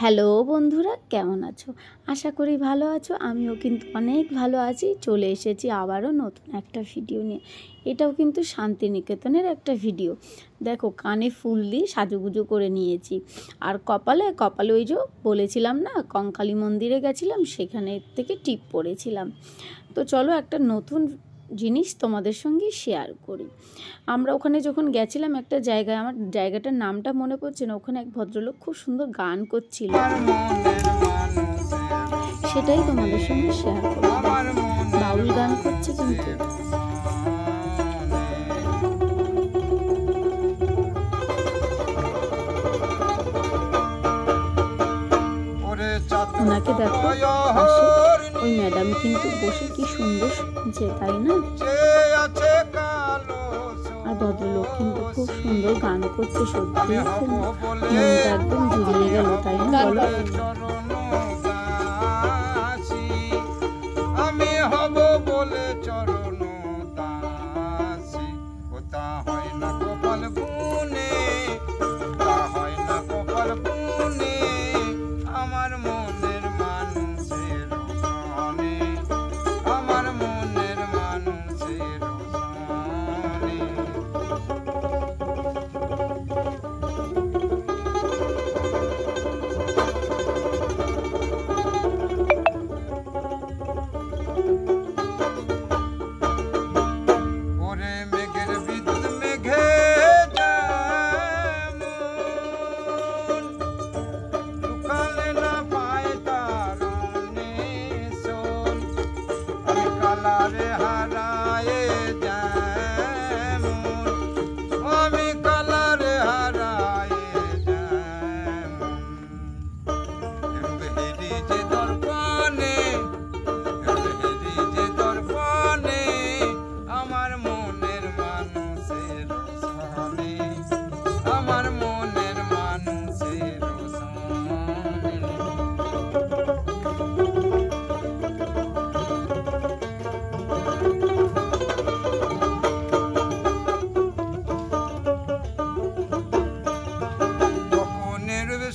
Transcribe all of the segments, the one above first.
Hello বন্ধুরা, কেমন আছো? আশা করি ভালো আছো। আমিও কিন্তু অনেক ভালো আছি। চলে এসেছি আবারও নতুন একটা ভিডিও নিয়ে। এটাও কিন্তু শান্তিনিকেতনের একটা ভিডিও। দেখো, কানে ফুল দিয়ে সাজুগুজু করে নিয়েছি। আর কপালে ওই যে বলেছিলাম না, কঙ্কালী মন্দিরে গেছিলাম, সেখানে থেকে টিপ পরেছিলাম। তো চলো একটা নতুন জিনিস তোমাদের সঙ্গে শেয়ার করি। আমরা ওখানে যখন গেছিলাম একটা জায়গায়, আমার জায়গাটার নামটা মনে পড়ছে না, ওখানে এক ভদ্রলোক খুব সুন্দর গান করছিল, সেটাই তোমাদের সঙ্গে শেয়ার করব। বাউল গান করছে কিন্তু। ওনাকে দেখো পাশে ওই ম্যাডাম কিন্তু বসে কি সুন্দর শুনছে, তাই না? আর ভদ্রলোক কিন্তু খুব সুন্দর গান করছে, সত্যি মনটা একদম জুড়িয়ে গেল, তাই না বলো? আমি হব বলে চরণ দাসী, ওটা হয় না কপাল গুনে, ওটা হয় না কপাল গুনে, আমার মনের মানুষের সনে, আমার মনের মানুষের সনে। কালারে হারায়ে যেমন, আমি কালারে হারায়ে যেমন, হেরি যে দর্পণে, হেরি যে দর্পণে, আমার মনের মানুষের সনে, আমার মনের মানুষের সনে।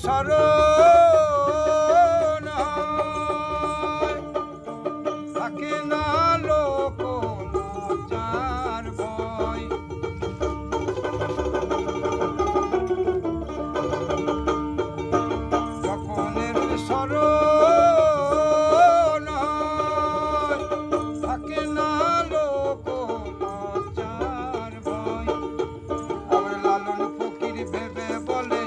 শরণ থাকে না লোক লজ্জার ভয়, যখনের শরণ থাকে না লোক লজ্জার ভয়, আবার লালন ফকির ভেবে বলে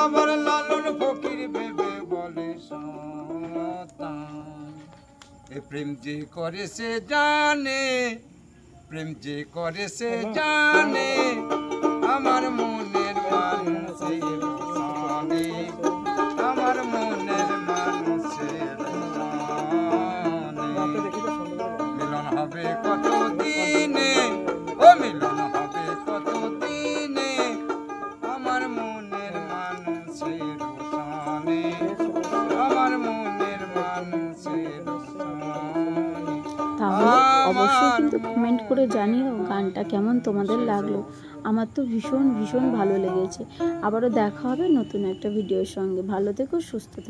আমার লালন ফকির ভেবে বলে সন্তান। এ প্রেম যে করে সে জানে, প্রেম যে করে সে জানে, আমার মনের মানুষের সনে, আমার মনের মানুষের সনে। মিলন হবে কত দিনে, ও মিলন হবে কত দিনে, আমার মনের মানুষের সনে, আমার মনের মানুষের সনে। তাহলে অবশ্যই কিন্তু কমেন্ট করে জানিও গানটা কেমন তোমাদের লাগলো। আমার তো ভীষণ ভীষণ ভালো লেগেছে। আবারও দেখা হবে নতুন একটা ভিডিওর সঙ্গে। ভালো থেকো, সুস্থ থেকো।